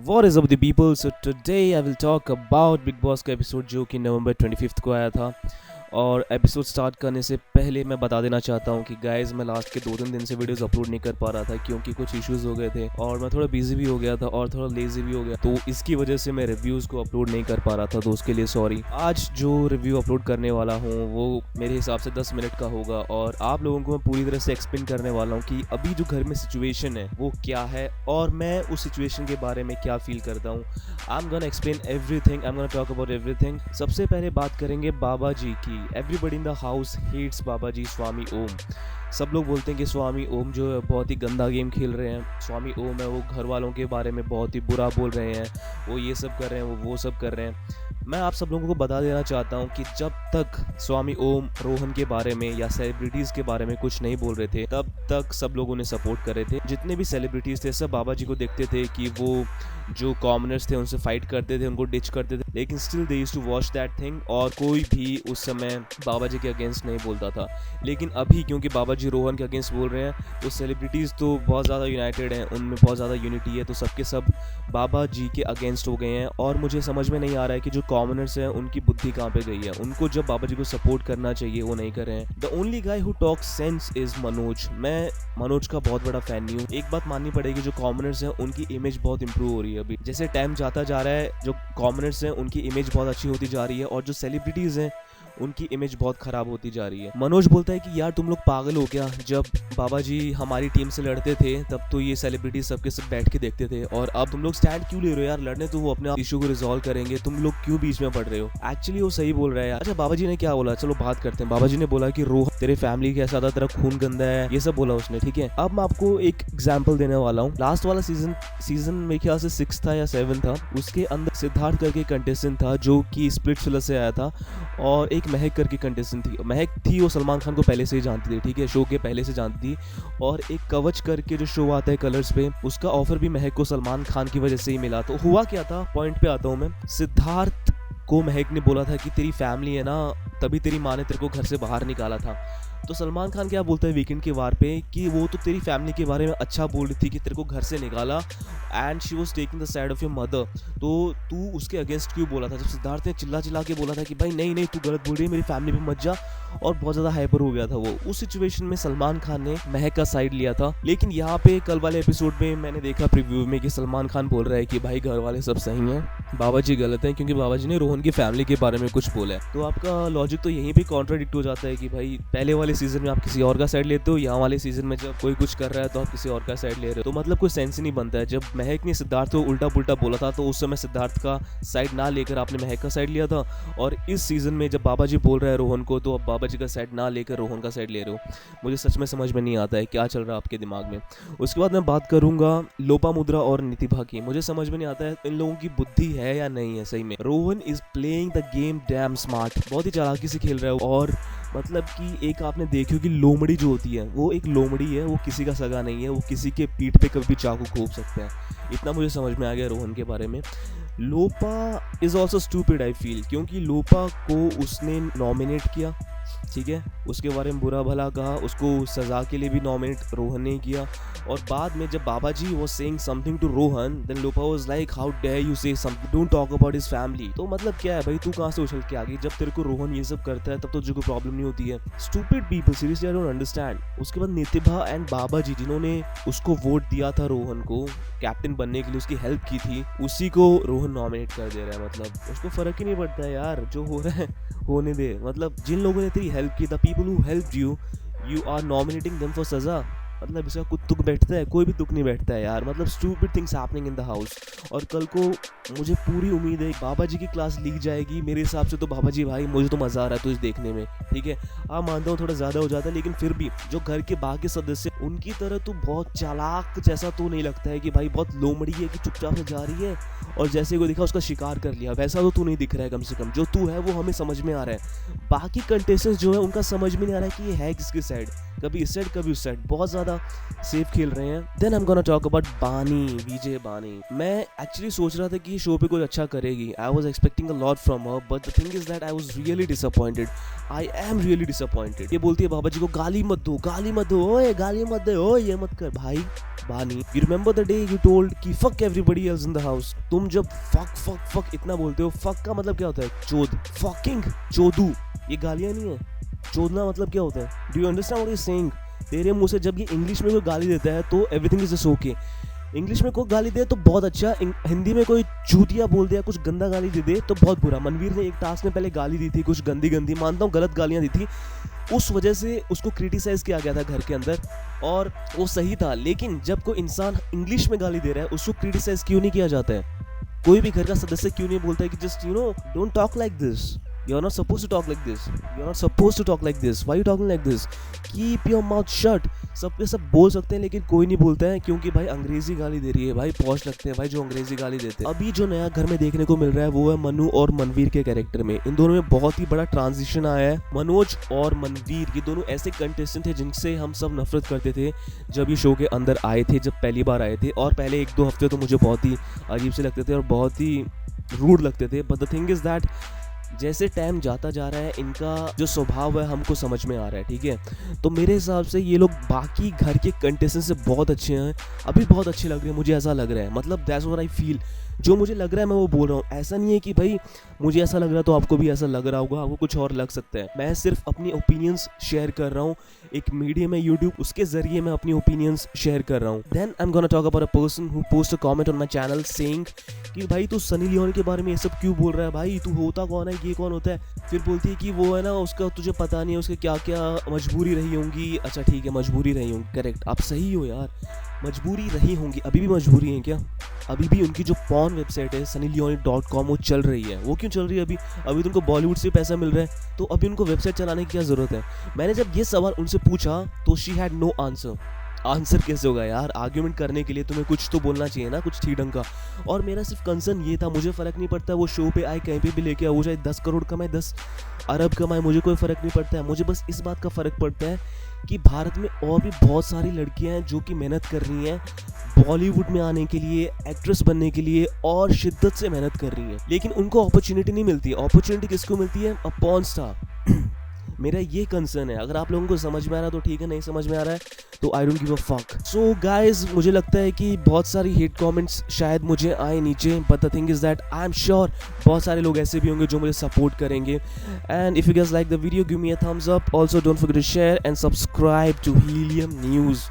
What is up with the people? So today I will talk about big boss का episode जो कि नवंबर 25 को आया था। और एपिसोड स्टार्ट करने से पहले मैं बता देना चाहता हूँ कि गाइज़ मैं लास्ट के 2-3 दिन से वीडियोस अपलोड नहीं कर पा रहा था क्योंकि कुछ इश्यूज़ हो गए थे और मैं थोड़ा बिजी भी हो गया था और थोड़ा लेज़ी भी हो गया, तो इसकी वजह से मैं रिव्यूज़ को अपलोड नहीं कर पा रहा था, तो उसके लिए सॉरी। आज जो रिव्यू अपलोड करने वाला हूँ वो मेरे हिसाब से 10 मिनट का होगा और आप लोगों को मैं पूरी तरह से एक्सप्लेन करने वाला हूँ कि अभी जो घर में सिचुएशन है वो क्या है और मैं उस सिचुएशन के बारे में क्या फील करता हूँ। I am gonna explain everything, I am gonna talk about everything. सबसे पहले बात करेंगे बाबा जी की। Everybody in the house hates Baba ji Swami Om. सब लोग बोलते हैं कि स्वामी ओम जो है बहुत ही गंदा गेम खेल रहे हैं। स्वामी ओम है वो घर वालों के बारे में बहुत ही बुरा बोल रहे हैं, वो ये सब कर रहे हैं, वो सब कर रहे हैं। मैं आप सब लोगों को बता देना चाहता हूँ कि जब तक स्वामी ओम रोहन के बारे में या सेलिब्रिटीज़ के बारे में कुछ नहीं बोल रहे थे तब तक सब लोग उन्हें सपोर्ट कर रहे थे। जितने भी सेलिब्रिटीज़ थे सब बाबा जी को देखते थे कि वो जो कॉमनर्स थे उनसे फाइट करते थे, उनको डिच करते थे, लेकिन still they used to watch that thing और कोई भी उस समय बाबा जी के अगेंस्ट नहीं बोलता था। लेकिन अभी क्योंकि बाबा जी रोहन के अगेंस्ट बोल रहे हैं तो सेलिब्रिटीज़ तो बहुत ज़्यादा यूनाइटेड हैं, उनमें बहुत ज़्यादा यूनिटी है, तो सबके सब बाबा जी के अगेंस्ट हो गए हैं। और मुझे समझ में नहीं आ रहा है कि जो कॉमनर्स हैं उनकी बुद्धि कहाँ पे गई है। उनको जब बाबा जी को सपोर्ट करना चाहिए वो नहीं कर रहे हैं। The only guy who talks sense is Manoj. मैं मनोज का बहुत बड़ा फैन नहीं हूँ। एक बात माननी पड़ेगी, जो कॉमनर्स हैं उनकी इमेज बहुत इंप्रूव हो रही है। अभी जैसे टाइम जाता जा रहा है जो कॉमनर्स हैं उनकी इमेज बहुत अच्छी होती जा रही है और जो सेलिब्रिटीज़ हैं उनकी इमेज बहुत ख़राब होती जा रही है। मनोज बोलता है कि यार तुम लोग पागल हो क्या, जब बाबा जी हमारी टीम से लड़ते थे तब तो ये सेलिब्रिटी सबके सब बैठ के देखते थे और अब तुम लोग स्टैंड क्यों ले रहे हो यार, लड़ने तो वो अपने आप इशू को रिजॉल्व करेंगे, तुम लोग क्यों बीच में पड़ रहे हो। एक्चुअली वो सही बोल रहा है यार। अच्छा बाबा जी ने क्या बोला, चलो बात करते हैं। बाबा जी ने बोला कि रोहन तेरे फैमिली के ऐसा था, तेरा खून गंदा है, ये सब बोला उसने, ठीक है। अब मैं आपको एक एग्जाम्पल देने वाला हूँ। लास्ट वाला सीजन मेरे ख्याल से 6 था या 7 था, उसके अंदर सिद्धार्थ करके कंटेस्टेंट था जो कि स्प्लिट फिलर से आया था और एक महक करके कंटेस्टेंट थी। महक थी वो सलमान खान को पहले से ही जानती थी, ठीक है, शो के पहले से जानती थी। और एक कवच करके जो शो आता है कलर्स पे, उसका ऑफर भी महक को सलमान खान की वजह से ही मिला। तो हुआ क्या था, पॉइंट पे आता हूँ मैं। सिद्धार्थ को महक ने बोला था कि तेरी फैमिली है ना, तभी तेरी माँ ने तेरे को घर से बाहर निकाला था। तो सलमान खान क्या बोलता है वीकेंड के वार पे कि वो तो तेरी फैमिली के बारे में अच्छा बोल रही थी कि तेरे को घर से निकाला and she was taking the side of your mother, तो तू उसके अगेंस्ट क्यों बोला था। जब सिद्धार्थ ने चिल्ला चिल्ला के बोला था कि भाई नहीं नहीं तू गलत बोल रही है, मेरी फैमिली पे मत जा, और बहुत ज़्यादा हाइपर हो गया था वो। उस सिचुएशन में सलमान खान ने महक का साइड लिया था। लेकिन यहाँ पे कल वाले एपिसोड में मैंने देखा प्रीव्यू में कि सलमान खान बोल रहा है कि भाई घर वाले सब सही हैं, बाबा जी गलत हैं क्योंकि बाबा जी ने रोहन की फैमिली के बारे में कुछ बोला है। तो आपका लॉजिक तो यहीं पे कॉन्ट्राडिक्ट हो जाता है कि भाई पहले वाले सीजन में आप किसी और का साइड लेते हो, यहाँ वाले सीजन में जब कोई कुछ कर रहा है तो आप किसी और का साइड ले रहे हो, तो मतलब कोई सेंस ही नहीं बनता है। जब महक ने सिद्धार्थ को उल्टा पुल्टा बोला था तो उस समय सिद्धार्थ का साइड ना लेकर आपने महक का साइड लिया था, और इस सीजन में जब बाबा जी बोल रहे हैं रोहन को तो अब बाबा जी का साइड ना लेकर रोहन का साइड ले रहे हो। मुझे सच में समझ में नहीं आता है क्या चल रहा है आपके दिमाग में। उसके बाद मैं बात करूंगा लोपामुद्रा और नितिभा की। मुझे समझ में नहीं आता है इन लोगों की बुद्धि है या नहीं है। सही में Rohan is playing the game dam smart, बहुत ही चालाकी से खेल रहा है। और मतलब कि एक आपने देखी कि लोमड़ी जो होती है वो एक लोमड़ी है, वो किसी का सगा नहीं है, वो किसी के पीठ पे कभी भी चाकू घोंप सकते हैं। इतना मुझे समझ में आ गया रोहन के बारे में। Lopa is also stupid I feel, क्योंकि लोपा को उसने नॉमिनेट किया, ठीक है, उसके बारे में बुरा भला कहा, उसको सज़ा के लिए भी नॉमिनेट रोहन ने किया। और बाद में जब Baba ji was saying something to Rohan, then Lopa was like how dare you say something, don't talk about his family. तो मतलब क्या है भाई, तू कहाँ से उछल के आ गई, जब तेरे को रोहन ये सब करता है तब तो तुझे कोई प्रॉब्लम नहीं होती है। Stupid people, seriously I don't understand. उसके बाद नितिभा एंड बाबा जी जिन्होंने उसको वोट दिया था रोहन को कैप्टन बनने के लिए, उसकी हेल्प की थी, उसी को रोहन नॉमिनेट कर दे रहा है। मतलब उसको फर्क ही नहीं पड़ता है यार, जो हो रहा है होने दे। मतलब जिन लोगों ने तेरी हेल्प की, the people who helped you, you are nominating them for सजा। मतलब इसका कुछ तुक बैठता है, कोई भी तुक नहीं बैठता है यार। मतलब stupid things happening in the house. और कल को मुझे पूरी उम्मीद है बाबा जी की क्लास लीक जाएगी। मेरे हिसाब से तो बाबा जी भाई मुझे तो मज़ा आ रहा है तुझे देखने में, ठीक है। आप मानता हूँ थोड़ा ज़्यादा हो जाता है, लेकिन फिर भी जो घर के बाकी सदस्य उनकी तरह तो बहुत चालाक जैसा तो नहीं लगता है कि भाई बहुत लोमड़ी है कि चुपचाप से जा रही है और जैसे को दिखा उसका शिकार कर लिया, वैसा तो तू नहीं दिख रहा है। कम से कम जो तू है वो हमें समझ में आ रहा है। बाकी कंटेस्टेंट्स जो है उनका समझ में नहीं आ रहा है कि ये है किसकी साइड, कभी इस साइड कभी उस साइड। बहुत ज़्यादा ज़्यादा सेफ खेल रहे हैं। Then I am gonna talk about Baani, Vijay बानी। मैं एक्चुअली सोच रहा था कि ये शो पे कुछ अच्छा करेगी। I was expecting a lot from her, but the thing is that I was really disappointed. I am really disappointed. ये बोलती है बाबा जी को गाली मत दो, गाली मत दो, ओए गाली मत दे, ओए ये मत कर। भाई Bani, you remember the day you told कि fuck everybody else in the house. तुम जब फक फक फक इतना बोलते हो, फक का मतलब क्या होता है? चोद, फकिंग, चोदू, ये गालियां नहीं है। चोदना मतलब क्या होता है? Do you understand what I am saying? तेरे मुंह से जब ये इंग्लिश में कोई गाली देता है तो everything is just okay. English में कोई गाली दे तो बहुत अच्छा, हिंदी में कोई चूतिया बोल दिया, कुछ गंदा गाली दे दे तो बहुत बुरा। मनवीर ने एक टास्क में पहले गाली दी थी, कुछ गंदी गंदी, मानता हूँ गलत गालियाँ दी थी, उस वजह से उसको क्रिटिसाइज किया गया था घर के अंदर, और वो सही था। लेकिन जब कोई इंसान इंग्लिश में गाली दे रहा है, उसको क्रिटिसाइज क्यों नहीं किया जाता है? कोई भी घर का सदस्य क्यों नहीं बोलता है कि just don't talk like this, you are not suppose to talk like this, you are not suppose to talk like this, why you talking like this, keep your mouth shut. सब पे सब बोल सकते हैं लेकिन कोई नहीं बोलता है, क्योंकि भाई अंग्रेजी गाली दे रही है, भाई पॉश लगते हैं भाई जो अंग्रेजी गाली देते हैं। अभी जो नया घर में देखने को मिल रहा है वो है मनु और मनवीर के कैरेक्टर में। इन दोनों में बहुत ही बड़ा ट्रांजिशन आया है। मनोज और मनवीर, ये दोनों ऐसे कंटेस्टेंट थे जिनसे हम सब नफरत करते थे जब ये शो के अंदर आए थे, जब पहली बार आए थे, और पहले 1-2 हफ्ते तो मुझे बहुत ही अजीब से लगते थे और बहुत ही रूड लगते थे। But the thing is that जैसे टाइम जाता जा रहा है, इनका जो स्वभाव है हमको समझ में आ रहा है, ठीक है? तो मेरे हिसाब से ये लोग बाकी घर के कंटेस्टेंट से बहुत अच्छे हैं, अभी बहुत अच्छे लग रहे हैं, मुझे ऐसा लग रहा है। मतलब दैट्स व्हाट आई फील, जो मुझे लग रहा है मैं वो बोल रहा हूँ। ऐसा नहीं है कि भाई मुझे ऐसा लग रहा है तो आपको भी ऐसा लग रहा होगा, आपको कुछ और लग सकता है। मैं सिर्फ अपनी ओपिनियंस शेयर कर रहा हूँ, एक मीडियम है यूट्यूब, उसके जरिए मैं अपनी ओपिनियंस शेयर कर रहा हूँ। Then I am gonna talk about a person who post a comment on my channel saying कि भाई तू सनी लियोन के बारे में ये सब क्यों बोल रहा है, भाई तू होता कौन है, ये कौन होता है? फिर बोलती है कि वो है ना, उसका तुझे पता नहीं है उसके क्या क्या मजबूरी रही होंगी। अच्छा ठीक है, मजबूरी रही होंगी, करेक्ट, आप सही हो यार, मजबूरी रही होंगी, अभी भी मजबूरी है क्या? अभी भी उनकी जो पॉर्न वेबसाइट है sunnyleone.com वो चल रही है। वो क्यों चल रही है? अभी तो उनको बॉलीवुड से पैसा मिल रहा है, तो अभी उनको वेबसाइट चलाने की क्या ज़रूरत है? मैंने जब ये सवाल उनसे पूछा तो she had no answer. Answer कैसे होगा यार? आर्ग्यूमेंट करने के लिए तुम्हें कुछ तो बोलना चाहिए ना, कुछ ठीक ढंग का। और मेरा सिर्फ कंसर्न ये था, मुझे फ़र्क नहीं पड़ता वो शो पे आए, कहीं पे भी लेके आए, वो चाहे 10 करोड़ कमाए, 10 अरब कमाए, मुझे कोई फ़र्क नहीं पड़ता है। मुझे बस इस बात का फ़र्क पड़ता है कि भारत में और भी बहुत सारी लड़कियां हैं जो कि मेहनत कर रही हैं बॉलीवुड में आने के लिए, एक्ट्रेस बनने के लिए, और शिद्दत से मेहनत कर रही हैं, लेकिन उनको अपॉर्चुनिटी नहीं मिलती है। अपॉर्चुनिटी किसको मिलती है? A porn star. मेरा ये कंसर्न है। अगर आप लोगों को समझ में आ रहा है तो ठीक है, नहीं समझ में आ रहा है तो I don't give a fuck. So guys, मुझे लगता है कि बहुत सारी हेट कमेंट्स शायद मुझे आए नीचे, but the thing is that I am sure बहुत सारे लोग ऐसे भी होंगे जो मुझे सपोर्ट करेंगे। And if you guys like the video, give me a thumbs up. Also don't forget to share and subscribe to Helium news.